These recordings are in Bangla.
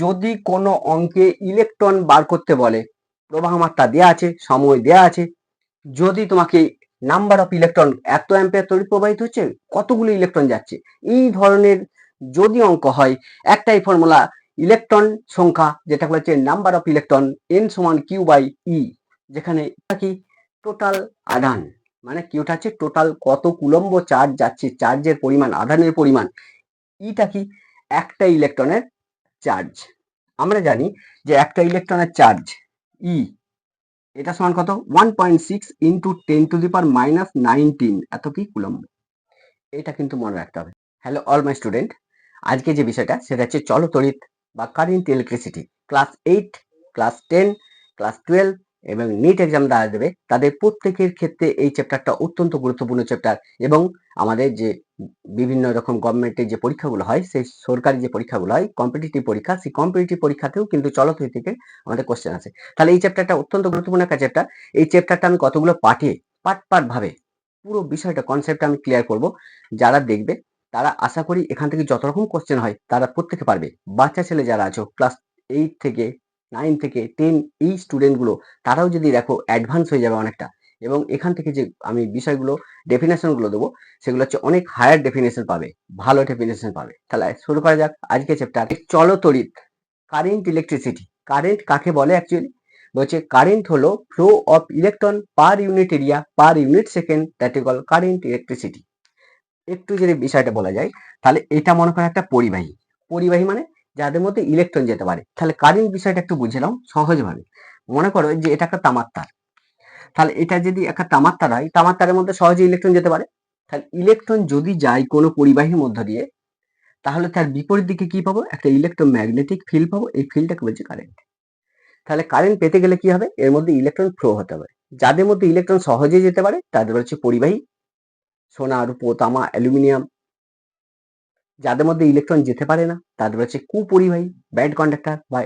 যদি কোনো অঙ্কে ইলেকট্রন বার করতে বলে, প্রবাহ মাত্রা দেয়া আছে, সময় দেয়া আছে, যদি তোমাকে নাম্বার অফ ইলেকট্রন এত অ্যাম্পিয়ার তড়িৎ প্রবাহিত হচ্ছে, কতগুলো ইলেকট্রন যাচ্ছে, এই ধরনের যদি অঙ্ক হয়, একটাই ফর্মুলা, ইলেকট্রন সংখ্যা যেটা হচ্ছে নাম্বার অফ ইলেকট্রন n সমান কিউ বাই ই, যেখানে এটা কি টোটাল আধান, মানে কিউটা হচ্ছে টোটাল কত কুলম্ব চার্জ যাচ্ছে, চার্জের পরিমাণ, আধানের পরিমাণ, ইটা কি একটা ইলেকট্রনের চার্জ। আমরা জানি যে একটা ইলেকট্রনের চার্জ ই, এটা সমান কত 1.6 ইন্টু 10⁻⁻19 এত কি কুলম্ব। এটা কিন্তু মনে রাখতে হবে। হ্যালো অল মাই স্টুডেন্ট, আজকে যে বিষয়টা সেটা হচ্ছে চলতড়িৎ বা current electricity. Class 8, class 10, class 12 এবং নিট এক্সাম যারা দেবে তাদের প্রত্যেকের ক্ষেত্রে এই চ্যাপ্টারটা অত্যন্ত গুরুত্বপূর্ণ চ্যাপ্টার। এবং আমাদের যে বিভিন্ন রকম গভর্নমেন্টের যে পরীক্ষাগুলো হয়, সেই সরকারি যে পরীক্ষাগুলো হয়, কম্পিটিটিভ পরীক্ষা, সেই কম্পিটিটিভ পরীক্ষাতেও কিন্তু চলতড়িৎ থেকে আমাদের কোশ্চেন আছে। তাহলে এই চ্যাপ্টারটা অত্যন্ত গুরুত্বপূর্ণ একটা চ্যাপ্টার। এই চ্যাপ্টারটা আমি কতগুলো পার্টে, পার্ট ভাবে পুরো বিষয়টা, কনসেপ্টটা আমি ক্লিয়ার করব। যারা দেখবে তারা আশা করি এখান থেকে যত রকম কোশ্চেন হয় তারা প্রত্যেকে পারবে। বাচ্চা ছেলে যারা আছো ক্লাস 8 থেকে 9 থেকে 10, এই স্টুডেন্টগুলো তারাও যদি দেখো অ্যাডভান্স হয়ে যাবে অনেকটা। এবং এখান থেকে যে আমি বিষয়গুলো, ডেফিনেশনগুলো দেবো, সেগুলো হচ্ছে অনেক হায়ার ডেফিনেশন পাবে, ভালো ডেফিনেশন পাবে। তাহলে শুরু করা যাক আজকে চ্যাপ্টার চলতড়িৎ, কারেন্ট ইলেকট্রিসিটি। কারেন্ট কাকে বলে অ্যাকচুয়ালি? বলছে কারেন্ট হলো flow of electron per unit area per unit second, that is call current electricity. একটু যদি বিষয়টা বলা যায়, তাহলে এটা মনে করো একটা পরিবাহী। পরিবাহী মানে যাদের মধ্যে ইলেকট্রন যেতে পারে। তাহলে কারেন্ট বিষয়টা একটু বুঝলাম সহজভাবে। মনে করো যে এটা একটা তামার তার, তাহলে এটা যদি একটা তামার তার হয়, তামার তারের মধ্যে সহজে ইলেকট্রন যেতে পারে। তাহলে ইলেকট্রন যদি যায় কোনো পরিবাহীর মধ্য দিয়ে, তাহলে তার বিপরীত দিকে কি পাবো? একটা ইলেকট্রোম্যাগনেটিক ফিল্ড পাবো। এই ফিল্ডটাকে বলছে কারেন্ট। তাহলে কারেন্ট পেতে গেলে কি হবে? এর মধ্যে ইলেকট্রন ফ্লো হতে হবে। যাদের মধ্যে ইলেকট্রন সহজে যেতে পারে তাদের হচ্ছে পরিবাহী, সোনা, রূপো, তামা, অ্যালুমিনিয়াম। যাদের মধ্যে ইলেকট্রন যেতে পারে না তাদের হচ্ছে কুপরিবাহী, ব্যাড কন্ডাক্টর বা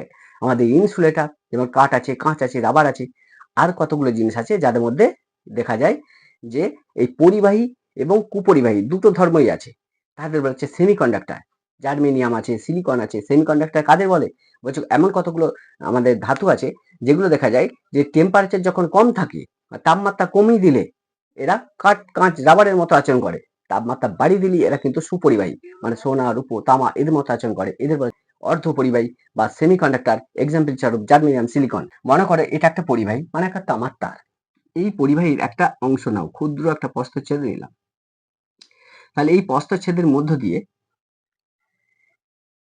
আমাদের ইনসুলেটর, যেমন কাঠ আছে, কাঁচ আছে, রাবার আছে, আর কতগুলো জিনিস আছে যাদের মধ্যে দেখা যায় যে এই পরিবাহী এবং কুপরিবাহী দুটো ধর্মই আছে। তাদের হচ্ছে সেমিকন্ডাক্টর, জার্মেনিয়াম আছে, সিলিকন আছে। সেমিকন্ডাক্টর কাদের বলে? বলছে এমন কতগুলো আমাদের ধাতু আছে যেগুলো দেখা যায় যে টেম্পারেচার যখন কম থাকে, তাপমাত্রা কমিয়ে দিলে এরা কাঠ, কাঁচ, রাবারের মতো আচরণ করে। তাপমাত্রা বাড়িয়ে দিলে এরা কিন্তু সুপরিবাহী, মানে সোনা, রূপো, তামা এদের মতো আচরণ করে। এদের বলে অর্ধ পরিবাহী বা সেমিকন্ডাক্টর। এক্সাম্পল স্বরূপ জার্মেনিয়াম, সিলিকন। মনে করে এটা একটা পরিবাহী, মানে একটা তামার তার। এই পরিবাহীর একটা অংশ নাও, ক্ষুদ্র একটা প্রস্থচ্ছেদ নিলাম। তাহলে এই প্রস্থচ্ছেদের মধ্য দিয়ে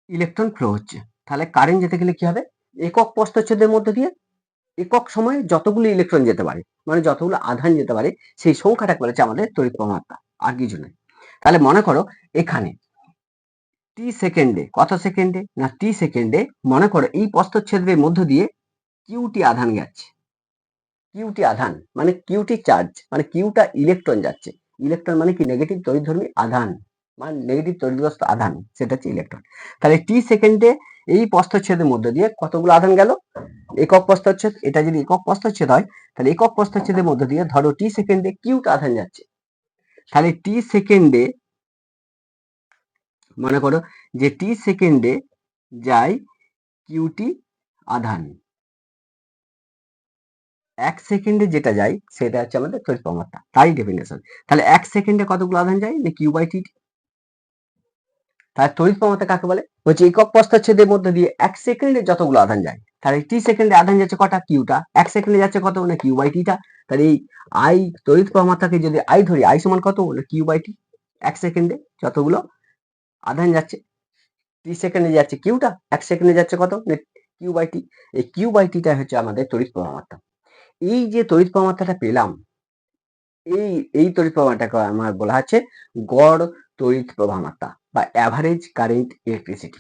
ইলেকট্রন ফ্লো হচ্ছে। তাহলে কারেন্ট যেতে গেলে কি হবে? একক প্রস্থচ্ছেদের মধ্য দিয়ে একক সময়ে যতগুলো ইলেকট্রন যেতে পারে, মানে যতগুলো আধান যেতে পারে, সেই সংখ্যাটাকে বলেছে আমাদের তড়িৎ প্রবাহমাত্রা, আর কিছু নয়। তাহলে মনে করো এখানে টি সেকেন্ডে, কত সেকেন্ডে না টি সেকেন্ডে, মনে করো এই প্রস্থচ্ছেদের মধ্য দিয়ে কিউটি আধান যাচ্ছে। কিউটি আধান মানে কিউটি চার্জ, মানে কিউটা ইলেকট্রন যাচ্ছে। ইলেকট্রন মানে কি? নেগেটিভ তড়িৎধর্মী আধান, মানে নেগেটিভ তড়িৎগ্রস্ত আধান, সেটা হচ্ছে ইলেকট্রন। তাহলে টি সেকেন্ডে এই প্রস্থচ্ছেদের মধ্য দিয়ে কতগুলো আধান গেল? একক প্রস্থচ্ছেদ, এটা যদি একক প্রস্থচ্ছেদ হয় তাহলে একক প্রস্থচ্ছেদের মধ্য দিয়ে ধরো টি সেকেন্ডে কিউটা আধান যাচ্ছে। তাহলে টি সেকেন্ডে মনে করো যে টি সেকেন্ডে যায় কিউটি আধান, এক সেকেন্ডে যেটা যায় সেটা হচ্ছে আমাদের তড়িৎ প্রবাহমাত্রা, তাই ডেফিনেশন। তাহলে এক সেকেন্ডে কতগুলো আধান যায়? না কিউ বাই টি। তাহলে তড়িৎ প্রবাহমাত্রা কাকে বলে? হচ্ছে একক প্রস্থচ্ছেদের মধ্যে দিয়ে এক সেকেন্ডে যতগুলো আধান যায়। তাহলে টি সেকেন্ডে আধান যাচ্ছে কটা? কিউটা। এক সেকেন্ডে যাচ্ছে কত? না কিউ বাই টিটা। তাহলে এই আই, তড়িৎ প্রবাহমাত্রাকে যদি আই ধরি, আই সমান কত? না কিউ বাই টি। এক সেকেন্ডে যতগুলো আধান যাচ্ছে, টি সেকেন্ডে যাচ্ছে কিউটা, এক সেকেন্ডে যাচ্ছে কত? না কিউ বাই টি। এই কিউ বাই টিটা হচ্ছে আমাদের তড়িৎ প্রবাহমাত্রা। এই যে তড়িৎ প্রবাহমাত্রাটা পেলাম, এই এই তড়িৎ প্রবাহটাকে আমার বলা হচ্ছে গড় তড়িৎ প্রবাহমাত্রা বা অ্যাভারেজ কারেন্ট ইলেকট্রিসিটি।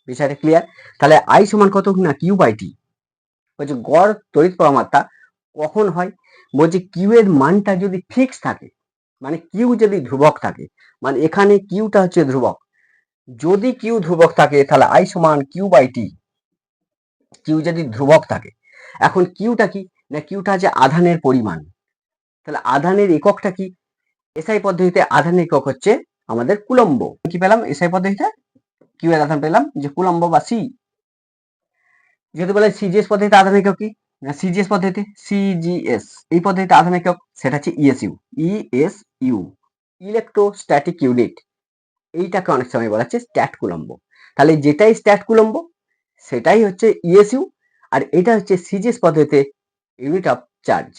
বিষয়টা ক্লিয়ার? তাহলে আই সমান কত? না কিউ বাই টি। বলছে গড় তড়িৎ প্রবাহমাত্রা কখন হয়? বলছে কিউ এর মানটা যদি ফিক্স থাকে, মানে কিউ যদি ধ্রুবক থাকে, মানে এখানে কিউটা হচ্ছে ধ্রুবক। যদি কিউ ধ্রুবক থাকে তাহলে আই সমান কিউ বাই টি। কিউ যদি ধ্রুবক থাকে, এখন কিউটা কি? না কিউটা হচ্ছে আধানের পরিমাণ। তাহলে আধানের এককটা কি? এসআই পদ্ধতিতে আধানের একক হচ্ছে আমাদের কুলম্ব। কি পেলাম এসআই পদ্ধতিতে? কিউ এর আধান পেলাম যে কুলম্ব বা সি। যদি বলে সিজিএস পদ্ধতিতে আধান একক কি, না সিজিএস পদ্ধতি সিজিএস এই পদ্ধতিতে আধান একক সেটা হচ্ছে ইএসইউ, ইএসইউ ইলেকট্রোস্ট্যাটিক ইউনিট। এইটাকে অনেক সময় বলা হচ্ছে স্ট্যাট কুলম্ব। তাহলে যেটাই স্ট্যাট কুলম্ব সেটাই হচ্ছে ইএসইউ, আর এটা হচ্ছে সিজিএস পদ্ধতিতে ইউনিট অফ চার্জ।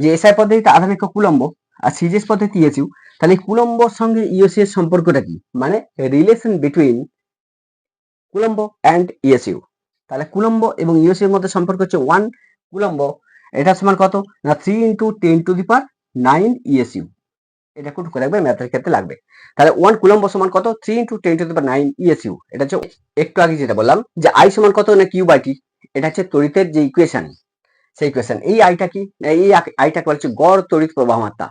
যে এসআই পদ্ধতিতে আধান একক কুলম্ব আর সিজিএস পদ্ধতি ইএসইউ, তাহলে কুলম্বর সঙ্গে ইএসইউ এর সম্পর্কটা কি, মানে relation between coulomb and ESU. তাহলে কুলম্ব এবং ইএসইউ এর মধ্যে সম্পর্ক হচ্ছে 1 কুলম্ব, এটা সমান কত না 3 × 10⁹ ইএসইউ। এটা একটু করে রাখবে, ম্যাথের ক্ষেত্রে লাগবে। তাহলে 1 কুলম্ব সমান কত 3 × 10⁹ ইএসইউ। এটা হচ্ছে একটু আগে যেটা বললাম যে আই সমান কত না কিউ/টি, এটা হচ্ছে তড়িতের যে ইকুয়েশন সেই ইকুয়েশন। এই আইটা কি, এই আইটাকে বলা হচ্ছে গড় তড়িৎ প্রবাহ মাত্রা।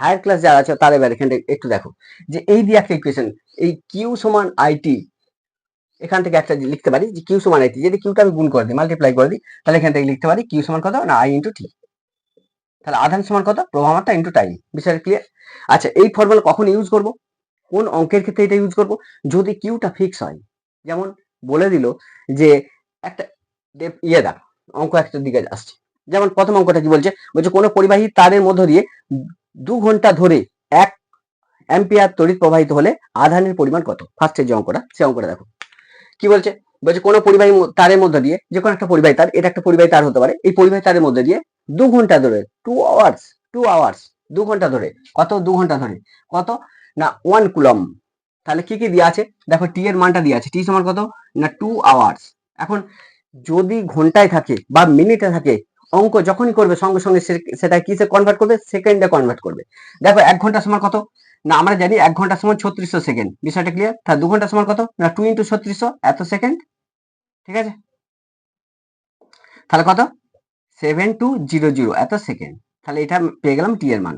হায়ার ক্লাস যারা আছে তারা এবার এখানে একটু দেখো যে এই দিয়ে একটা ইকুয়েশন, এই কিউ সমান আইটি, এখান থেকে একটা লিখতে পারি যে কিউ সমান আইটি। যদি কিউটা আমি গুণ করে দিই, মাল্টিপ্লাই করে দিই, তাহলে এখান থেকে লিখতে পারি কিউ সমান কত না আই ইন্টু টি। তাহলে আধান সমান কত প্রবাহ মাত্রা ইন্টু টাইম। বিষয়টা ক্লিয়ার? আচ্ছা, এই ফর্মুলা কখন ইউজ করব, কোন অঙ্কের ক্ষেত্রে এটা ইউজ করব, যদি কিউটা ফিক্স হয়। যেমন বলে দিল যে একটা দেখ অঙ্ক একটা দিকে আসছে, যেমন প্রথম অঙ্কটা কি বলছে, বলছে কোনো পরিবাহী তারের মধ্য দিয়ে 2 ঘন্টা ধরে 1 অ্যাম্পিয়ার তড়িৎ প্রবাহিত হলে আধানের পরিমাণ কত। ফার্স্টের যে অঙ্কটা সেই অঙ্কটা দেখো কি বলছে, বলছে কোনো পরিবাহী তারের মধ্যে দিয়ে, যে কোনো একটা পরিবাহী তার, এটা একটা পরিবাহী তার হতে পারে, এই পরিবাহী তারের মধ্যে দিয়ে 2 ঘন্টা ধরে 2 আওয়ার্স 2 ঘন্টা ধরে কত 2 ঘন্টা ধরে কত না 1 কুলম্ব। তাহলে কি কি দেওয়া আছে দেখো, টি এর মানটা দেওয়া আছে, টি সমান কত না 2 আওয়ার্স। এখন যদি ঘন্টায় থাকে বা মিনিটে থাকে, অঙ্ক যখনই করবে সঙ্গে সঙ্গে সেটা কিসে কনভার্ট করবে, সেকেন্ডে কনভার্ট করবে। দেখো 1 ঘন্টা সমান কত না আমরা জানি 1 ঘন্টা সমান 3600 সেকেন্ড। বিষয়টা ক্লিয়ার? তাহলে 2 ঘন্টা সমান কত না 2 × 3600 এত সেকেন্ড। ঠিক আছে, তাহলে কত 7200 এত সেকেন্ড। তাহলে এটা পেয়ে গেলাম টি এর মান।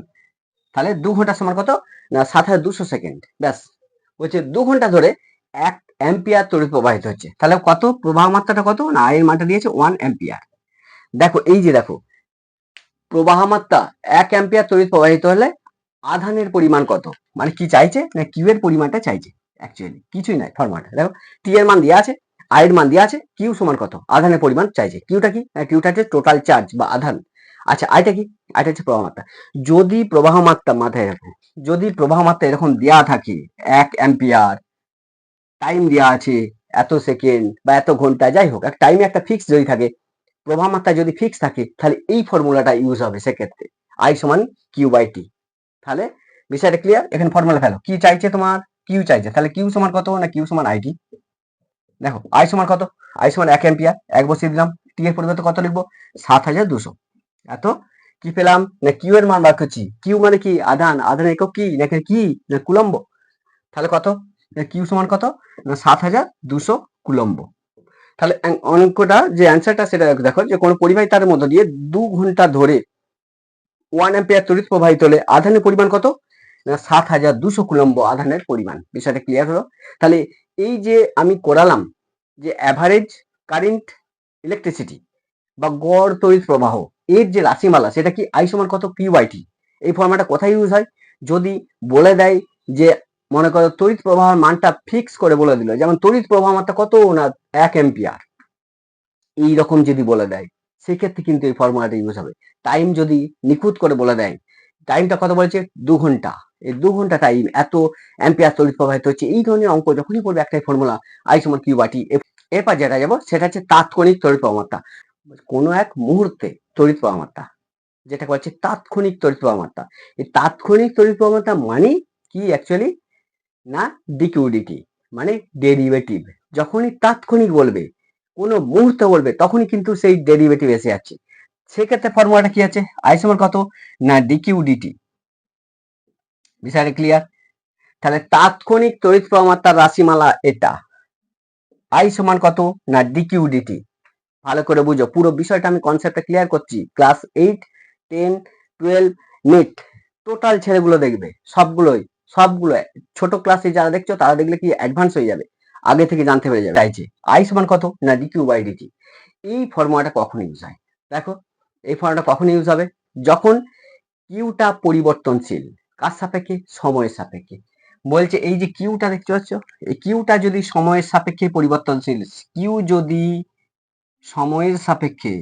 তাহলে 2 ঘন্টা সমান কত না 7200 সেকেন্ড। ব্যাস, বলছে 2 ঘন্টা ধরে 1 অ্যাম্পিয়ার তড়িৎ প্রবাহিত হচ্ছে। তাহলে কত প্রবাহ মাত্রাটা কত না আই এর মানটা দিয়েছে 1 অ্যাম্পিয়ার। দেখো এই যে দেখো প্রবাহ মাত্রা 1 অ্যাম্পিয়ার তড়িৎ প্রবাহিত হলে আধানের পরিমাণ কত, মানে কি চাইছে না কিউ এর পরিমাণটা চাইছে। অ্যাকচুয়ালি কিছুই নাই, ফরম্যাট দেখো টি এর মান দেওয়া আছে, আই এর মান দেওয়া আছে, কিউ সমান কত আধানের পরিমাণ চাইছে। কিউটা কি, কিউটা হচ্ছে টোটাল চার্জ বা আধান। আচ্ছা আইটা কি, আইটা হচ্ছে প্রবাহ মাত্রা। যদি প্রবাহ মাত্রা মাথায় রাখো, যদি প্রবাহ মাত্রা এরকম দেওয়া থাকে 1 অ্যাম্পিয়ার, টাইম দেওয়া আছে এত সেকেন্ড বা এত ঘন্টা, যাই হোক এক টাইমে একটা ফিক্স যদি থাকে, প্রবাহ মাত্রা যদি ফিক্স থাকে, তাহলে এই ফর্মুলাটা ইউজ হবে সেক্ষেত্রে আই সমান কিউ/টি। তাহলে বিষয়টা ক্লিয়ার? এখানে ফর্মুলা ফেলো, কি চাইছে তোমার কিউ চাইছে, তাহলে কিউ সমান কত না কিউ সমান আইটি। দেখো আই সমান কত, আই সমান 1 অ্যাম্পিয়ার, 1 বসিয়ে দিলাম, টি এর পরিবর্তে কত লিখবো 7200। এত কি পেলাম না কিউ এর মান বার করছি। কিউ মানে কি আধান, আধান একক কি না কি না কুলম্ব। তাহলে কত কিউ সমান কত না 7200 কুলম্ব। তাহলে অঙ্কটা যে অ্যান্সারটা সেটা দেখো, যে কোনো পরিবাহী তারের মধ্য দিয়ে 2 ঘন্টা ধরে 1 অ্যাম্পিয়ার তড়িৎ প্রবাহিত হলে আধানের পরিমাণ কত না 7200 কুলম্ব আধানের পরিমাণ। বিষয়টা ক্লিয়ার হলো? তাহলে এই যে আমি করালাম যে অ্যাভারেজ কারেন্ট ইলেকট্রিসিটি বা গড় তড়িৎ প্রবাহ এর যে রাশিমালা, সেটা কি আই সমান কত কিউ/টি। এই ফর্মুলাটা কোথায় ইউজ হয়, যদি বলে দেয় যে মনে করো তড়িৎ প্রবাহের মানটা ফিক্স করে বলে দিল, যেমন তড়িৎ প্রবাহ মাত্রা কত না 1 অ্যাম্পিয়ার, এইরকম যদি বলে দেয় সেক্ষেত্রে কিন্তু এই ফর্মুলাটা ইউজ হবে। টাইম যদি নিখুঁত করে বলে দেয়, টাইমটা কত বলেছে 2 ঘন্টা, এই 2 ঘন্টা টাইম এত অ্যাম্পিয়ার তড়িৎ প্রবাহিত হচ্ছে, এই ধরনের অঙ্ক যখনই পড়বে একটাই ফর্মুলা আই সমান কিউ/টি। এরপর যেটা যাবো সেটা হচ্ছে তাৎক্ষণিক তড়িৎ প্রবাহ মাত্রা। কোনো এক মুহূর্তে তড়িৎ প্রবাহ মাত্রা, যেটা বলছে তাৎক্ষণিক তড়িৎ প্রবাহ মাত্রা। এই তাৎক্ষণিক তড়িৎ প্রবাহ মাত্রা মানে কি অ্যাকচুয়ালি না ডিকিউডিটি, মানে ডেরিভেটিভ। যখনই তাৎক্ষণিক বলবে, কোনো মুহূর্তে বলবে, তখনই কিন্তু সেই ডেরিভেটিভ এসে যাচ্ছে। সেক্ষেত্রে ফর্মুলাটা কি আছে আই সমান কত না ডিকিউডিটি। বিষয়টা ক্লিয়ার? তাহলে তাৎক্ষণিক তড়িৎ প্রবাহ মাত্রার রাশিমালা এটা, আই সমান কত না ডিকিউডিটি। ভালো করে বুঝো, পুরো বিষয়টা আমি কনসেপ্টটা ক্লিয়ার করছি। ক্লাস 8, 10, 12 নিট টোটাল ছেলেগুলো দেখবে, সবগুলোই ছোট ক্লাসে যারা দেখছো তারা দেখলে কি অ্যাডভান্স হয়ে যাবে, আগে থেকে জানতে পেরে যাবে। চাইছে আই সমান কত না ডিকিউ/ডিটি। এই ফর্মুলাটা কখন ইউজ হয় দেখো, এই ফর্মুলাটা কখন ইউজ হবে, যখন কিউটা পরিবর্তনশীল। কার সাপেক্ষে, সময়ের সাপেক্ষে। বলছে এই যে কিউটা দেখতে পাচ্ছ, এই কিউটা যদি সময়ের সাপেক্ষে পরিবর্তনশীল, কিউ যদি সময়ের সাপেক্ষে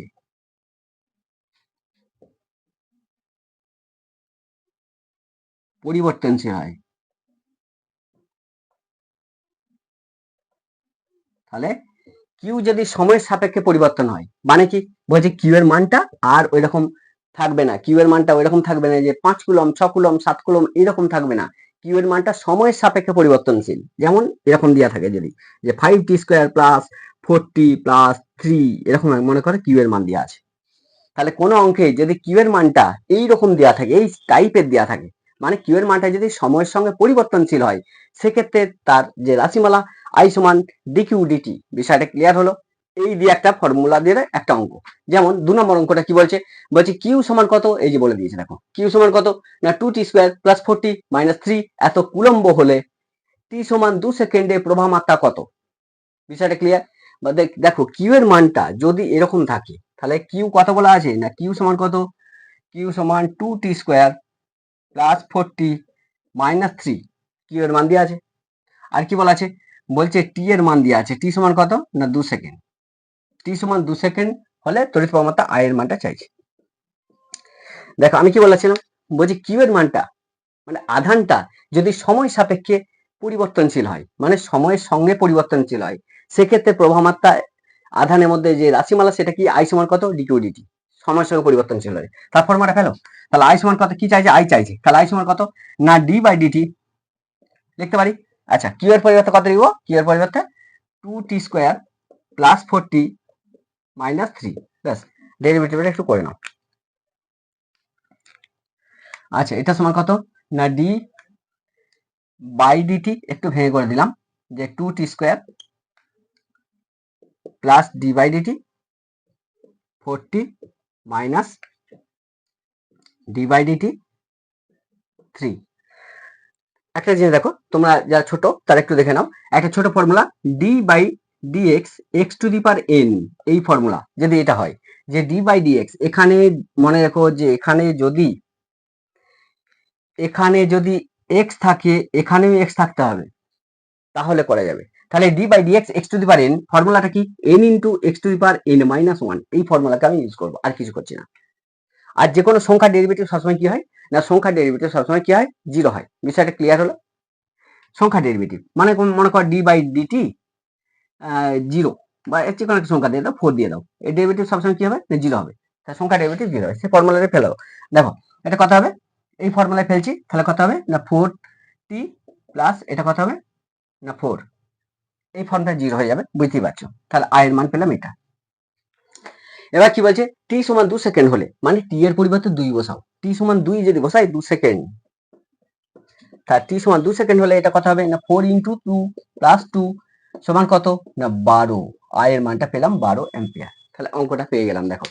পরিবর্তনশীল হয়, তাহলে কিউ যদি সময়ের সাপেক্ষে পরিবর্তন হয় মানে কি বলছে কিউ এর মানটা আর ওই রকম থাকবে না, কিউ এর মানটা ওই রকম থাকবে না যে 5 কুলম 6 কুলম 7 কুলম এরকম থাকবে না, কিউ এর মানটা সময়ের সাপেক্ষে পরিবর্তনশীল। যেমন এরকম দেওয়া থাকে যদি যে 5t² প্লাস 4t প্লাস 3 এরকম মনে করে কিউ এর মান দেওয়া আছে, তাহলে কোনো অঙ্কে যদি কিউ এর মানটা এইরকম দেওয়া থাকে, এই টাইপের দেওয়া থাকে, মানে কিউ এর মানটা যদি সময়ের সঙ্গে পরিবর্তনশীল হয়, সেক্ষেত্রে তার যে রাশিমালা আই সমান ডিকিউ ডিটি, বিষয়টা ক্লিয়ার হলো। এই দিয়ে একটা ফর্মুলা দিয়ে একটা অঙ্ক। যেমন 2 নম্বর অঙ্কটা কি বলছে, বলছে কিউ সমান কত, এই যে বলে দিয়েছে দেখো কিউ সমান কত না 2t² প্লাস 4t মাইনাস 3 এত কুলম্ব হলে টি সমান 2 সেকেন্ডে প্রবাহ মাত্রা কত, বিষয়টা ক্লিয়ার। বা দেখো কিউ এর মানটা যদি এরকম থাকে তাহলে কিউ কত বলা আছে না কিউ সমান কত, কিউ সমান 2t² plus 4t minus 3, Q এর মান দিয়ে আছে। আর কি বলা আছে, বলছে টি এর মান দিয়ে আছে, টি সমান কত না 2 সেকেন্ড, টি সমান 2 সেকেন্ড হলে তড়িৎ প্রবাহ মাত্রা আই এর মানটা চাইছে। দেখো আমি কি বলেছিলাম, বলছি কিউ এর মানটা মানে আধানটা যদি সময় সাপেক্ষে পরিবর্তনশীল হয়, মানে সময়ের সঙ্গে পরিবর্তনশীল হয়, সেক্ষেত্রে প্রবাহ মাত্রা আধানের মধ্যে যে রাশিমালা সেটা কি আই সমান কত ডিকিউ ডিটি, সময়ের সঙ্গে পরিবর্তনশীল হয়। তার ফর্মুলাটা ফেলো, তাহলে আই সমান কত কি চাইছে, আই চাইছে, তাহলে আই সমান কত না ডি বাই ডিটি লিখতে পারি। আচ্ছা কিউ এর পরিবর্তে কত লিখবো, কিউ এর পরিবর্তে 2t² প্লাস 4t মাইনাস 3, ব্যাস ডেরিভেটিভটা একটু করে নাও। আচ্ছা এটা সমান কত না ডি বাই ডিটি, একটু ভেঙে করে দিলাম যে 2t² plus D by DT 4t minus D by DT 3। একটা জিনিস দেখো তোমরা যারা ছোট তারা একটু দেখে নাও, একটা ছোট formula D by DX X to the power N, এই ফর্মুলা যদি এটা হয় যে ডি বাই ডিএক্স, এখানে মনে রাখো যে এখানে যদি এক্স থাকে এখানেও এক্স থাকতে হবে, তাহলে করা যাবে। তাহলে D by DX X to the power N ফর্মুলাটা কি N into X to the power N minus 1, এই ফর্মুলাকে আমি ইউজ করবো, আর কিছু করছি না। আর যে কোনো সংখ্যার ডেরিভেটিভ সবসময় কি হয় না সংখ্যার ডেরিভেটিভ সবসময় কি হয় জিরো হয়, বিষয়টা ক্লিয়ার হলো। সংখ্যা ডেরিভেটিভ মানে মনে কর ডি বাই ডিটি 0 বা যে কোনো একটা সংখ্যা দিয়ে দাও 4 দিয়ে দাও, এই ডেরিভেটিভ সবসময় কি হবে না জিরো হবে, তার সংখ্যা ডেরিভেটিভ জিরো হবে, সেই ফর্মুলাতে ফেলো। দেখো এটা কত হবে, এই ফর্মুলায় ফেলছি তাহলে কত হবে না 4t প্লাস এটা কত হবে না 4, এই ফর্মটা জিরো হয়ে যাবে, বুঝতেই পারছো। তাহলে আই এর মান পেলাম এটা। এবার কি বলছে টি সমান 2 সেকেন্ড হলে, মানে টি এর পরিবর্তে 2 বসাও, টি সমান 2 যদি বসাই 2 সেকেন্ড, তার টি সমান 2 সেকেন্ড হলে এটা কত হবে না 4 ইন্টু 2 প্লাস 2 সমান কত না 12, আই এর মানটা পেলাম 12 অ্যাম্পিয়ার। তাহলে অঙ্কটা পেয়ে গেলাম। দেখো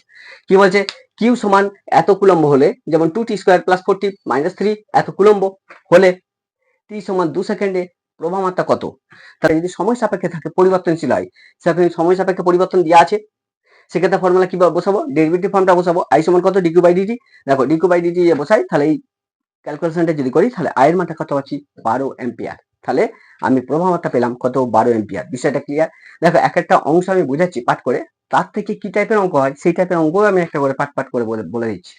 কি বলছে কিউ সমান এত কুলম্ব হলে, যেমন 2t² প্লাস 4t মাইনাস 3 এত কুলম্ব হলে টি সমান 2 সেকেন্ডে প্রবাহ মাত্রা কত, তাহলে যদি সময় সাপেক্ষে থাকে পরিবর্তনশীল হয়, সেক্ষেত্রে সময় সাপেক্ষে পরিবর্তন দেওয়া আছে, সেক্ষেত্রে ফর্মুলা কিভাবে বসাবো, ডেরিভেটিভ ফর্মটা বসাবো, আই সমান কত ডিকিউ বাই ডিটি। দেখো ডিকিউ বাই ডিটি বসাই, তাহলে এই ক্যালকুলেশনটা যদি করি তাহলে আয়ের মানটা কত পাচ্ছি 12 অ্যাম্পিয়ার, তাহলে আমি প্রবাহ মাত্রা পেলাম কত 12 অ্যাম্পিয়ার। বিষয়টা ক্লিয়ার। দেখো এক একটা অংশ আমি বুঝাচ্ছি পাঠ করে, তার থেকে কি টাইপের অঙ্ক হয় সেই টাইপের অঙ্ক আমি একটা করে পাঠ করে বলে দিচ্ছি।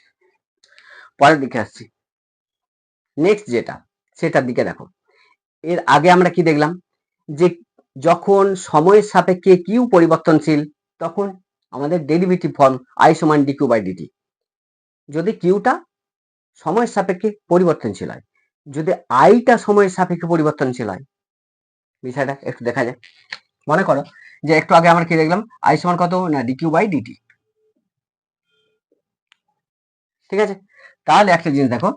পরের দিকে আসছি, নেক্সট যেটা সেটার দিকে দেখো। এর আগে আমরা কি দেখলাম যে যখন সময়ের সাপেক্ষে কিউ পরিবর্তনশীল তখন আমাদের ডেরিভেটিভ ফর্ম আই সমান ডিকিউ বাই ডিটি, যদি কিউটা সময়ের সাপেক্ষে পরিবর্তনশীল হয়, যদি আইটা সময়ের সাপেক্ষে পরিবর্তনশীল হয়, বিষয়টা একটু দেখা যায়। মনে করো যে একটু আগে আমরা কি দেখলাম আই সমান কত না ডিকিউ বাই ডিটি, ঠিক আছে। তাহলে একটা জিনিস দেখো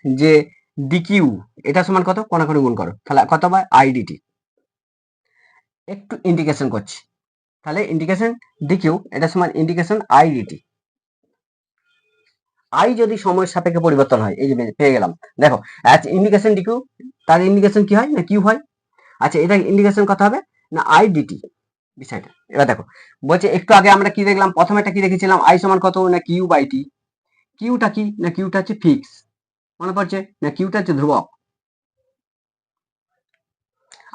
যে ডিকিউ এটা সমান কত কোনাকুনি গুণ করো, তাহলে কত বাই আই ডিটি, একটু ইন্টিগ্রেশন করছি, তাহলে ইন্টিগ্রেশন ডিকিউ এটা সমান ইন্টিগ্রেশন আই ডিটি। আই যদি সময়ের সাপেক্ষে পরিবর্তন হয়, এই যে পেয়ে গেলাম। দেখো ইন্ডিকেশন ডিকিউ তার ইন্ডিকেশন কি হয় না কিউ হয়। আচ্ছা এটা ইন্ডিকেশন কত হবে না আই ডিটি বিষয়টা। এবার দেখো বলছে একটু আগে আমরা কি দেখলাম, প্রথমে একটা কি দেখেছিলাম আই সমান কত না কিউ বাই টি, কিউটা কি না কিউটা হচ্ছে ফিক্স, মনে পড়ছে না কিউটা হচ্ছে ধ্রুবক।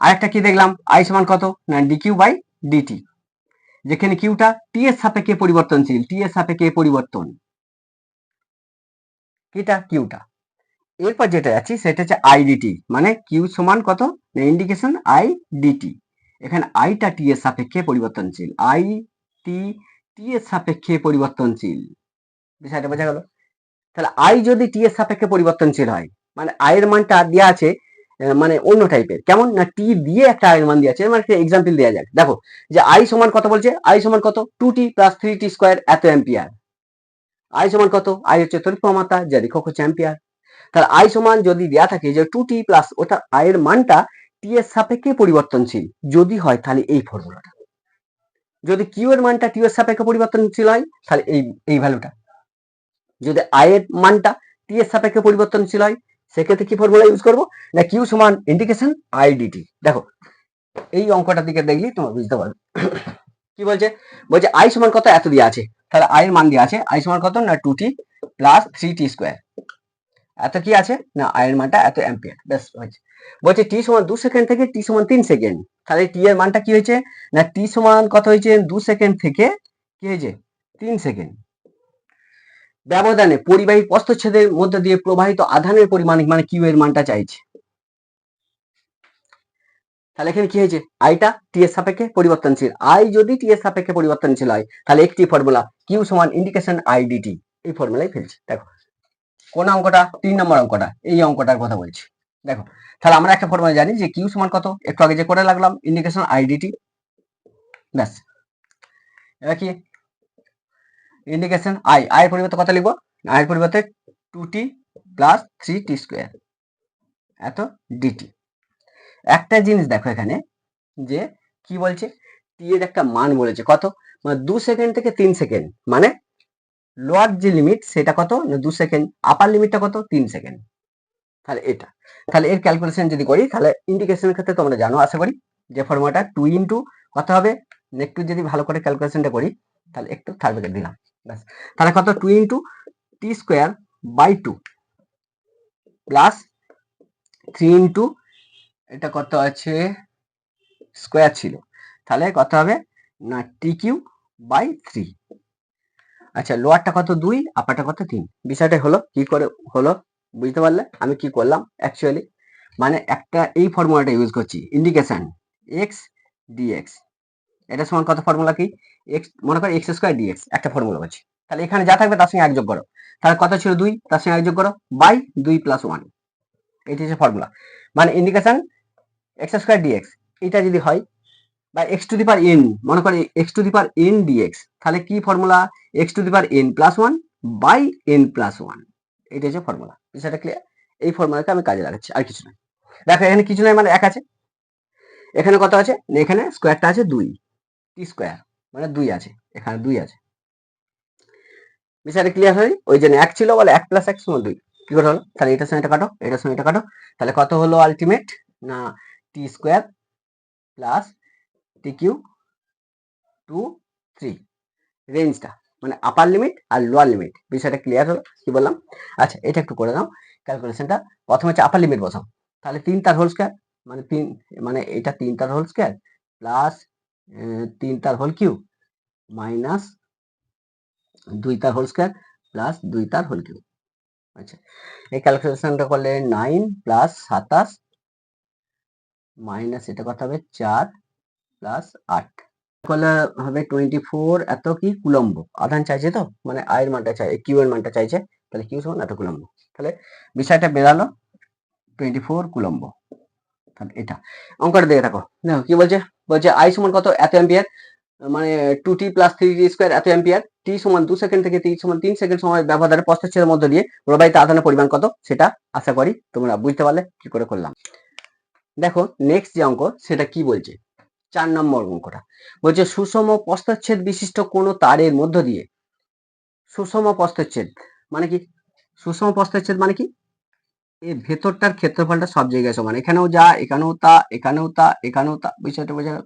আরেকটা কি দেখলাম আই সমান কত না ডিকিউ বাই ডিটি, যেখানে কিউটা টি এর সাপেক্ষে পরিবর্তনশীল, টি এর সাপেক্ষে পরিবর্তন, কিটা কিউটা। এরপর যেটা যাচ্ছি সেটা হচ্ছে আইডিটি, মানে কিউ সমান কত, ইন্ডিকেশন আই ডিটি। এখানে আইটা টি এর সাপেক্ষে পরিবর্তনশীল, আই টি টি এর সাপেক্ষে পরিবর্তনশীল, বিষয়টা বোঝা গেল। তাহলে আই যদি টি এর সাপেক্ষে পরিবর্তনশীল হয়, মানে আই এর মানটা দেওয়া আছে মানে অন্য টাইপের, কেমন না টি দিয়ে একটা আই এর মান দেওয়া আছে, মানে এক্সাম্পল দেওয়া যাক। দেখো যে আই সমান কত বলছে, আই সমান কত 2t + 3t স্কয়ার এত অ্যাম্পিয়ার। আই সমান কত, আই হচ্ছে তড়িৎ প্রবাহমাত্রা, যার একক হচ্ছে অ্যাম্পিয়ার। তাহলে আই সমান যদি দেওয়া থাকে যে 2t প্লাস, ওটা আই এর মানটা টি এর সাপেক্ষে পরিবর্তনশীল যদি হয়, তাহলে এই ফর্মুলাটা। যদি কিউ এর মানটা টি এর সাপেক্ষে পরিবর্তনশীল হয়, তাহলে এই ভ্যালুটা। যদি আই এর মানটা টি এর সাপেক্ষে পরিবর্তনশীল হয়, সেক্ষেত্রে কি ফর্মুলা ইউজ করবো না, কিউ সমান ইন্টিগ্রেশন আই ডিটি। দেখো এই অঙ্কটার দিকে দেখলি তোমরা বুঝতে পারবে কি বলছে। বলছে আই সমান কত এত দেওয়া আছে, তাহলে আই এর মান দেওয়া আছে, আই সমান কত না 2t + 3t স্কয়ার, এত কি আছে না আই এর মানটা এত অ্যাম্পিয়ার, ব্যাস হয়েছে। বলছে টি সমান 2 সেকেন্ড থেকে টি সমান 3 সেকেন্ড, তাহলে টি এর মানটা কি হয়েছে না টি সমান কত হয়েছে 2 সেকেন্ড থেকে কি হয়েছে 3 সেকেন্ড ব্যবধানে পরিবাহী প্রস্থচ্ছেদের মধ্যে দিয়ে প্রবাহিত আধানের পরিমাণ, মানে কিউ এর মানটা চাইছে। তাহলে এখানে কি হয়েছে, আইটা টি এর সাপেক্ষে পরিবর্তনশীল, আই যদি টি এর সাপেক্ষে পরিবর্তনশীল হয়, তাহলে একটি ফর্মুলা কিউ সমান ইন্ডিকেশন আই ডিটি, এই ফর্মুলাই ফেলছি। দেখো কোন অঙ্কটা, 3 নম্বর অঙ্কটা, এই অঙ্কটার কথা বলছি। দেখো তাহলে আমরা একটা ফর্মুলা জানি যে কিউ সমান কত, একটু আগে যে করে লাগলাম ইন্ডিকেশন আই ডিটি, ব্যাস। এবার কি ইন্ডিকেশন আই, আই এর পরিবর্তে কত লিখবো, আই এর পরিবর্তে 2t + 3t স্কয়ার এত ডিটি। একটা জিনিস দেখো এখানে যে কি বলছে, টি এর একটা মান বলেছে কত, মানে 2 সেকেন্ড থেকে 3 সেকেন্ড, মানে লোয়ার যে লিমিট সেটা কত না 2 সেকেন্ড, আপার লিমিটটা কত 3 সেকেন্ড। তাহলে এটা, তাহলে এর ক্যালকুলেশন যদি করি, তাহলে ইন্ডিকেশনের ক্ষেত্রে তোমরা জানো আশা করি যে ফর্মুলাটা 2 ইন্টু কত হবে, একটু যদি ভালো করে ক্যালকুলেশনটা করি, তাহলে একটু থার্ড ব্র্যাকেট দিলাম, ব্যাস। তাহলে কত 2 into T square by 2 plus 3 into এটা কত আছে স্কয়ার ছিল, তাহলে কত হবে না টি কিউ বাই 3। আচ্ছা লোয়ারটা কত 2, আপারটা কত 3, বিষয়টা হলো কি করে হলো বুঝতে পারলে আমি কি করলাম অ্যাকচুয়ালি, মানে একটা এই ফর্মুলাটা ইউজ করছি, ইন্ডিকেশন এক্স ডিএক্স, এটা সমান কত, ফর্মুলা কি এক্স, মনে করো এক্স স্কয়ার ডিএক্স একটা ফর্মুলা করছি, তাহলে এখানে যা থাকবে তার সঙ্গে এক যোগ করো, তাহলে কত ছিল 2, তার সঙ্গে এক যোগ করো বাই 2 + 1, এটি হচ্ছে ফর্মুলা। মানে ইন্ডিকেশন এক্স স্কয়ার ডিএক্স, এটা যদি হয় বা X to the power N, মনে করি X to the power N DX, তাহলে কি formula X to the power N plus 1 by N plus 1, এটা হচ্ছে ফর্মুলা। বিষয়টা ক্লিয়ার, এই ফর্মুলাকে আমি কাজে লাগাচ্ছি, আর কিছু নয়। দেখো এখানে কিছু নয়, মানে এক আছে, এখানে কত আছে, এখানে স্কোয়ারটা আছে 2 টি স্কোয়ার, মানে 2 আছে, এখানে 2 আছে। বিষয়টা ক্লিয়ার হয়, ওই জন্য এক ছিল বলে 1 + 1 = 2, কি করে হলো, তাহলে এটার সঙ্গে এটা কাটো, এটার সঙ্গে এটা কাটো, তাহলে কত হলো আলটিমেট না টি স্কোয়ার প্লাস টি কিউ 2 3, রেঞ্জটা মানে আপার লিমিট আর লোয়ার লিমিট, বিষয়টা ক্লিয়ার হলো কি বললাম। আচ্ছা এটা একটু করে দাও ক্যালকুলেশনটা, প্রথমে হচ্ছে আপার লিমিট বসাও, তাহলে 3 তার হোল স্কয়ার, মানে 3 মানে এটা 3 তার হোল স্কয়ার প্লাস 3 তার হোল কিউব মাইনাস 2 তার হোল স্কয়ার প্লাস 2 তার হোল কিউব। আচ্ছা এই ক্যালকুলেশনটা করলে 9 + 27 মাইনাস এটা কত হবে 4 + 8, করলে হবে 24 এত কি কুলম্ব, আধান চাইছে তো, মানে আই এর মানটা চাই, কিউ এর মানটা চাইছে, তাহলে কিউ সমান এত কুলম্ব, তাহলে বিষয়টা বেরালো 24 কুলম্ব। তাহলে এটা অঙ্কটা দিয়ে থাকো, দেখো কি বলছে, বলছে আই সমান কত এত অ্যাম্পিয়ার, মানে 2t + 3t স্কয়ার এত অ্যাম্পিয়ার, টি সমান 2 সেকেন্ড থেকে টি সমান 3 সেকেন্ড সময় ব্যবধানে প্রস্থচ্ছেদের মধ্য দিয়ে প্রবাহিত আধানের পরিমাণ কত, সেটা আশা করি তোমরা বুঝতে পারলে কি করে করলাম। দেখো নেক্সট যে অঙ্ক সেটা কি বলছে, 4 নম্বর অঙ্কটা বলছে সুষম প্রস্থচ্ছেদ বিশিষ্ট কোন তারের মধ্য দিয়ে, সুষম প্রস্থচ্ছেদ মানে কি, সুষম প্রস্থচ্ছেদ মানে কি এই ভেতরটার ক্ষেত্রফলটা সব জায়গায় সমান, এখানেও যা এখানেও তা এখানেও তা এখানেও তা, বিষয়টা বোঝা গেল।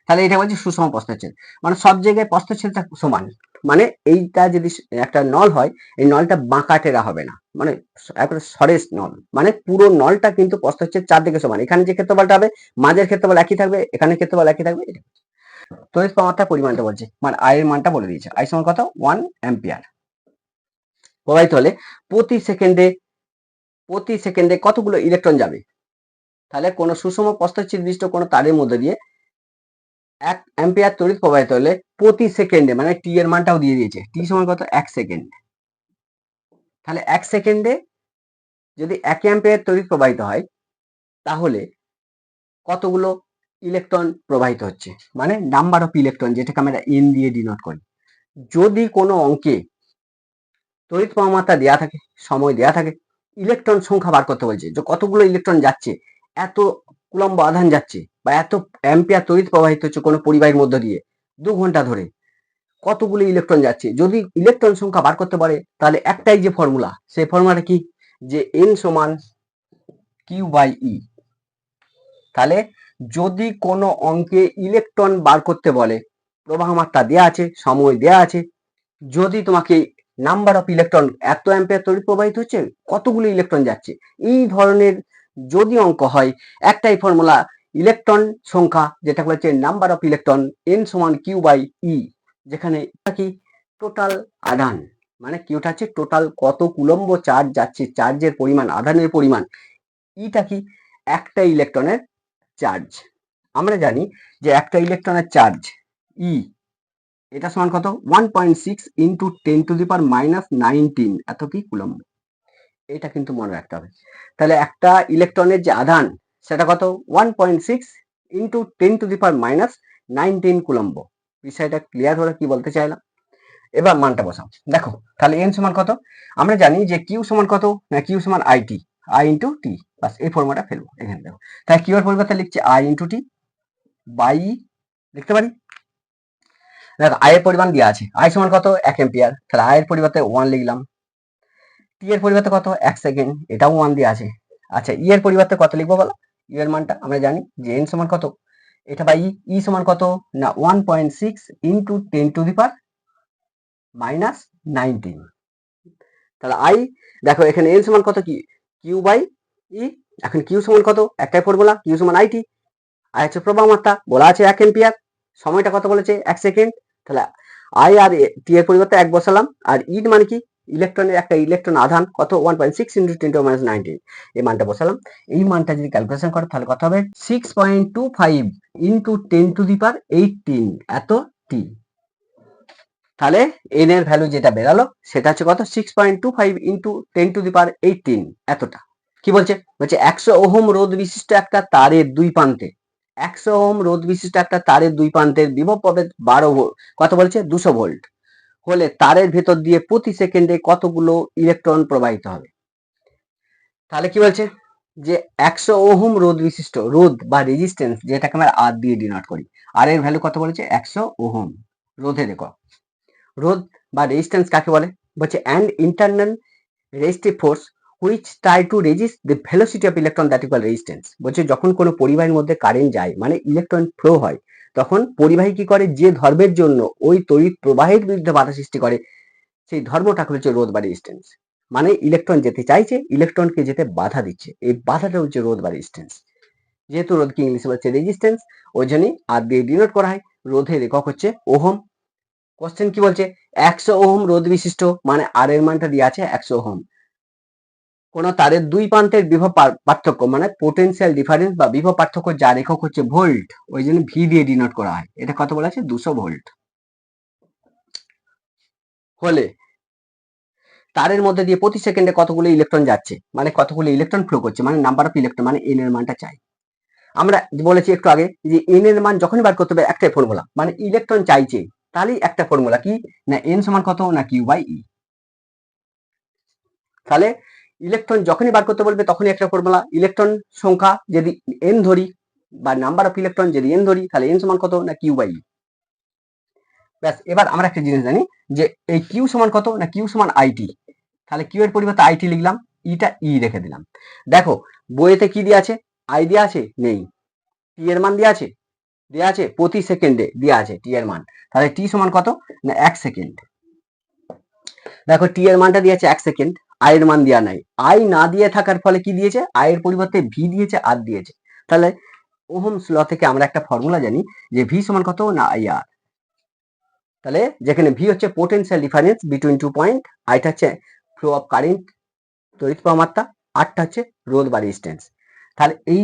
তাহলে এটা বলছে সুষম প্রস্থচ্ছেদ, মানে সব জায়গায় প্রস্থচ্ছেদটা সমান, মানে এইটা যদি একটা নল হয়, এই নলটা বাঁকা টেরা হবে না, মানে একবারে সরেস নল, মানে পুরো নলটা কিন্তু প্রস্থচ্ছেদ চারদিকে সমান, এখানে যে ক্ষেত্রফলটা হবে মাঝের ক্ষেত্রফল একই থাকবে, এখানে ক্ষেত্রফল একই থাকবে। তড়িৎ প্রবাহমাত্রার পরিমাণটা বলছে, মানে আই এর মানটা বলে দিয়েছে। আই সমান কত? 1 অ্যাম্পিয়ার প্রবাহিত হলে প্রতি সেকেন্ডে কতগুলো ইলেকট্রন যাবে? তাহলে কোনো সুষম প্রস্থচ্ছেদ কোনো তারের মধ্যে দিয়ে 1 অ্যাম্পিয়ার তড়িৎ প্রবাহিত হলে প্রতি সেকেন্ডে, মানে টি এর মানটাও দিয়ে দিয়েছে, টি সমান কত? 1 সেকেন্ড। তাহলে 1 সেকেন্ডে যদি 1 অ্যাম্পিয়ার তড়িৎ প্রবাহিত হয় তাহলে কতগুলো ইলেকট্রন প্রবাহিত হচ্ছে, মানে নাম্বার অফ ইলেকট্রন, যেটাকে আমরা এন দিয়ে ডিনোট করি। যদি কোনো অঙ্কে তড়িৎ প্রবাহমাত্রা দেওয়া থাকে, সময় দেওয়া থাকে, ইলেকট্রন সংখ্যা বার করতে বলছে, যে কতগুলো ইলেকট্রন যাচ্ছে, এত কুলম্ব আধান যাচ্ছে বা এত অ্যাম্পিয়ার তড়িৎ প্রবাহিত হচ্ছে কোনো পরিবাহীর মধ্য দিয়ে 2 ঘন্টা ধরে, কতগুলো ইলেকট্রন যাচ্ছে। যদি ইলেকট্রন সংখ্যা বার করতে পারে তাহলে একটাই যে ফর্মুলা, সেই ফর্মুলাটা কি? যে এন সমান কিউ বাই ই। তাহলে যদি কোনো অঙ্কে ইলেকট্রন বার করতে বলে, প্রবাহ মাত্রা দেওয়া আছে, সময় দেওয়া আছে, যদি তোমাকে নাম্বার অফ ইলেকট্রন, এত অ্যাম্পিয়ার তড়িৎ প্রবাহিত হচ্ছে, কতগুলো ইলেকট্রন যাচ্ছে, এই ধরনের যদি অঙ্ক হয়, একটাই ফর্মুলা, ইলেকট্রন সংখ্যা, যেটা বলেছে নাম্বার অফ ইলেকট্রন, এন সমান কিউ বাই ই, যেখানে কি টোটাল আধান, মানে কিউটা হচ্ছে টোটাল কত কুলম্ব চার্জ যাচ্ছে, চার্জের পরিমাণ, আধানের পরিমাণ, ইটা কি একটা ইলেকট্রনের চার্জ। আমরা জানি যে একটা ইলেকট্রনের চার্জ ই, এটা সমান কত? 1.6 ইন্টু 10⁻⁻19 এত কি কুলম্ব। এটা কিন্তু মনে রাখতে হবে। তাহলে একটা ইলেকট্রনের যে আধান, সেটা কত? 1.6 ইন্টু 10⁻⁻19 কুলম্ব। বিষয়টা ক্লিয়ার হলো কি বলতে চাইলাম? এবার মানটা বসাও। দেখো তাহলে এন সমান কত? আমরা জানি যে কিউ সমান কত? না, কিউ সমান আইটি, আই ইন্টু টি। বাস এই ফর্মুলাটা ফেলবো এখানে। দেখো তাহলে কিউ এর পরিবর্তে লিখছি আই ইন্টু টি বাই, লিখতে পারি। দেখো আই এর পরিমাণ দেওয়া আছে, আই সমান কত? 1 অ্যাম্পিয়ার, তাহলে আই এর পরিবর্তে 1 লিখলাম। টি এর পরিবর্তে কত? 1 সেকেন্ড, এটাও 1 দেওয়া আছে। আচ্ছা ই এর পরিবর্তে কত লিখবো বলো? ইউ এর মানটা আমরা জানি যে এন সমান কত, এটা বাই ই সমান কত? না 1.6 ইন্টু 10⁻⁻19। তাহলে আই, দেখো এখানে এন সমান কত? কি কিউ বাই ই। এখন কিউ সমান কত? একটাই ফর্মুলা, কিউ সমান আইটি। আর হচ্ছে প্রবাহ মাত্রা বলা আছে 1 অ্যাম্পিয়ার, সময়টা কত বলেছে? 1 সেকেন্ড। তাহলে আই আর টি এর পরিবর্তে 1 বসালাম, আর ই মানে কি? ইলেকট্রনের একটা ইলেকট্রন আধান কত? 1.6 ইন্টু 10⁻⁻19, এই মানটা বসালাম। এই মানটা যদি ক্যালকুলেশন করো তাহলে কত হবে? 6.25 ইন্টু 10⁻18 এত টি। তাহলে এন এর ভ্যালু যেটা বেরালো সেটা হচ্ছে কত? 6.25 ইন্টু 10⁻18 এতটা। কি বলছে? বলছে 100 ওহম রোধ বিশিষ্ট একটা তারের দুই প্রান্তে, 100 ওহম রোধ বিশিষ্ট একটা তারের দুই প্রান্তের বিভব প্রভেদ 12 ভোল্ট, কত বলছে? 200 ভোল্ট হলে তারের ভেতর দিয়ে প্রতি সেকেন্ডে কতগুলো ইলেকট্রন প্রবাহিত হবে? তাহলে কি বলছে? যে 100 ওহম রোধ বিশিষ্ট, রোধ বা রেজিস্ট্যান্স, যেটাকে আমরা আর দিয়ে ডিনোট করি, আর এর ভ্যালু কত বলেছে? 100 ওহম, রোধের একক। রোধ বা রেজিস্ট্যান্স কাকে বলে? বলছে and internal resistive force which try to resist the velocity of electron, that equal resistance. বলছে যখন কোনো পরিবাহীর মধ্যে কারেন্ট যায়, মানে ইলেকট্রন ফ্লো হয়, তখন পরিবাহী কি করে? যে ধর্মের জন্য ওই তড়িৎ প্রবাহের বিরুদ্ধে বাধা সৃষ্টি করে, সেই ধর্মটাকে হচ্ছে রোধ বা রেজিস্ট্যান্স। মানে ইলেকট্রন যেতে চাইছে, ইলেকট্রনকে যেতে বাধা দিচ্ছে, এই বাধাটা হচ্ছে রোধ বা রেজিস্ট্যান্স। যেহেতু রোধকে ইংলিশে বলছে রেজিস্ট্যান্স, ওই জন্যই আর দিয়ে ডিনোট করা হয়। রোধের একক হচ্ছে ওহম। কোশ্চেন কি বলছে? 100 ওহম রোধ বিশিষ্ট, মানে আর এর মানটা দিয়ে আছে 100 ওহম। কোন তারের দুই প্রান্তের বিভব পার্থক্য, মানে পোটেনশিয়াল ডিফারেন্স বা বিভব পার্থক্য, যার একক হচ্ছে ভোল্ট, ওই জন্য ভি দিয়ে ডিনোট করা হয়। এটা কত বলা আছে? 200 ভোল্ট হলে তারের মধ্যে দিয়ে প্রতি সেকেন্ডে কতগুলো ইলেকট্রন যাচ্ছে, মানে কতগুলো ইলেকট্রন ফ্লো করছে, মানে নাম্বার অফ ইলেকট্রন, মানে এন এর মানটা চাই। আমরা বলেছি একটু আগে যে এন এর মান যখনই বার করতে হবে একটাই ফর্মুলা, মানে ইলেকট্রন চাইছে, তাহলেই একটা ফর্মুলা, কি না এন সমান কত? না কিউ বাই ই। তাহলে ইলেকট্রন যখনই বার করতে বলবে তখনই একটা ফর্মুলা, ইলেকট্রন সংখ্যা যদি এন ধরি বা নাম্বার অফ ইলেকট্রন যদি এন ধরি, তাহলে এন সমান কত? না কিউ বাই ই। ব্যাস, এবার আমরা একটা জিনিস জানি যে এই কিউ সমান কত? না কিউ সমান আইটি। তাহলে কিউ এর পরিবর্তে আইটি লিখলাম, ইটা ই রেখে দিলাম। দেখো বইয়েতে কি দিয়ে আছে? আই দেওয়া আছে? নেই। টি এর মান দেওয়া আছে? দেওয়া আছে, প্রতি সেকেন্ডে দেওয়া আছে টি এর মান। তাহলে টি সমান কত? না 1 সেকেন্ড। দেখো টি এর মানটা দিয়েছে 1 সেকেন্ড, আই এর মান দেওয়া নাই। আই না দিয়ে থাকার ফলে কি দিয়েছে? আই এর পরিবর্তে ভি দিয়েছে, আর দিয়েছে। তাহলে ওহমস ল থেকে আমরা একটা ফর্মুলা জানি যে ভি সমান কত না আইআর। তাহলে যেখানে ভি হচ্ছে পোটেনশিয়াল ডিফারেন্স বিটুইন 2 পয়েন্ট, আইটা হচ্ছে ফ্লো অফ কারেন্ট তড়িৎ প্রবাহ মাত্রা, আরটা হচ্ছে রোধ বা রেজিস্ট্যান্স। তাহলে এই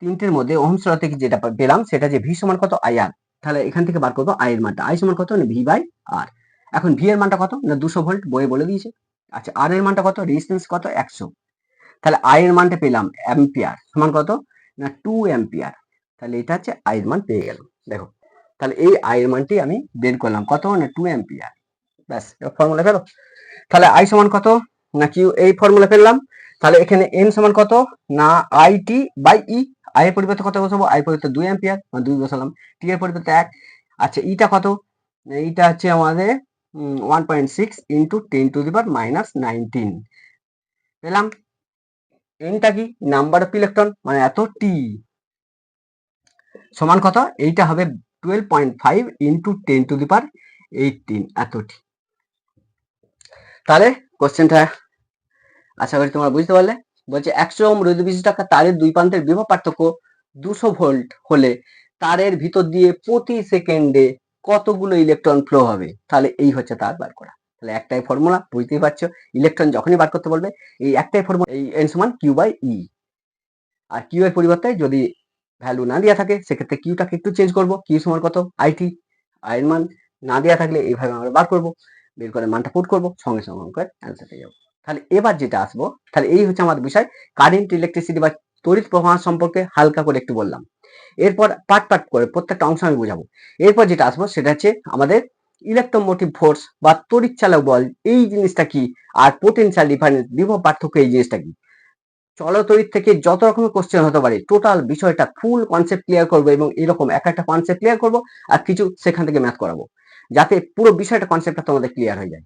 তিনটের মধ্যে ওহমস ল থেকে যেটা পেলাম সেটা যে ভি সমান কত আইআর। তাহলে এখান থেকে বার করবো আই এর মানটা, আই সমান কত না ভি বাই আর। এখন ভি এর মানটা কত না 200 ভোল্ট, বইয়ে বলে দিয়েছে। আচ্ছা, আর এর মানটা কত, রেজিস্ট্যান্স কত 100। তাহলে আই এর মানটা পেলাম অ্যাম্পিয়ার সমান কত না 2 অ্যাম্পিয়ার। তাহলে এটা হচ্ছে আই এর মান পেয়ে গেলাম। দেখো, তাহলে এই আই এর মানটি আমি বের করলাম কত না 2 অ্যাম্পিয়ার। ব্যাস, ফর্মুলা ফেলো। তাহলে আই সমান কত না কিউ, এই ফর্মুলা ফেললাম। তাহলে এখানে এন সমান কত না I T by E. I এর পরিবর্তে কত বসাবো, আই এর পরিবর্তে 2 অ্যাম্পিয়ার, 2 বসালাম। টি এর পরিবর্তে 1। আচ্ছা, ইটা কত, এইটা হচ্ছে আমাদের 1.6 ইন্টু 10⁻⁻19 পেলাম। এনটা কি, নাম্বার অফ ইলেকট্রন, মানে এত টি সমান কত, এইটা হবে 12.5 ইন্টু 10⁻18 এত টি। তাহলে কোশ্চেনটা আশা করি তোমরা বুঝতে পারলে। বলছে 100 ওহম রোধ বিশিষ্ট একটা তারের দুই প্রান্তের বিভব পার্থক্য 200 ভোল্ট হলে তারের ভিতর দিয়ে প্রতি সেকেন্ডে কতগুলো ইলেকট্রন ফ্লো হবে। তাহলে এই হচ্ছে তার বার করা। তাহলে একটাই ফর্মুলা, বুঝতেই পারছো, ইলেকট্রন যখনই বার করতে বলবে এই একটাই ফর্মুলা, এই এন সমান কিউ বাই ই। আর কিউ এর পরিবর্তে যদি ভ্যালু না দেওয়া থাকে সেক্ষেত্রে কিউটাকে একটু চেঞ্জ করবো, কিউ সমান কত আইটি, আই এর মান না দেওয়া থাকলে এইভাবে আমরা বার করবো, বের করে মানটা পুট করবো, সঙ্গে সঙ্গে অঙ্কের অ্যান্সার পেয়ে যাবো। তাহলে এবার যেটা আসবো, তাহলে এই হচ্ছে আমাদের বিষয় কারেন্ট, ইলেকট্রিসিটি বা তড়িৎ প্রবাহ সম্পর্কে হালকা করে একটু বললাম। এরপর পার্ট পার্ট করে প্রত্যেকটা অংশ আমি বোঝাবো। এরপর যেটা আসবো সেটা হচ্ছে আমাদের ইলেকট্রোমোটিভ ফোর্স বা তড়িৎ চালক বল, এই জিনিসটা কি, আর পোটেনশিয়াল ডিফারেন্স বিভব পার্থক্য এই জিনিসটা কি। চলতড়িৎ থেকে যত রকমের কোশ্চেন হতে পারে, টোটাল বিষয়টা ফুল কনসেপ্ট ক্লিয়ার করবো এবং এরকম এক একটা কনসেপ্ট ক্লিয়ার করবো আর কিছু সেখান থেকে ম্যাথ করাবো, যাতে পুরো বিষয়টা কনসেপ্টটা তোমাদের ক্লিয়ার হয়ে যায়।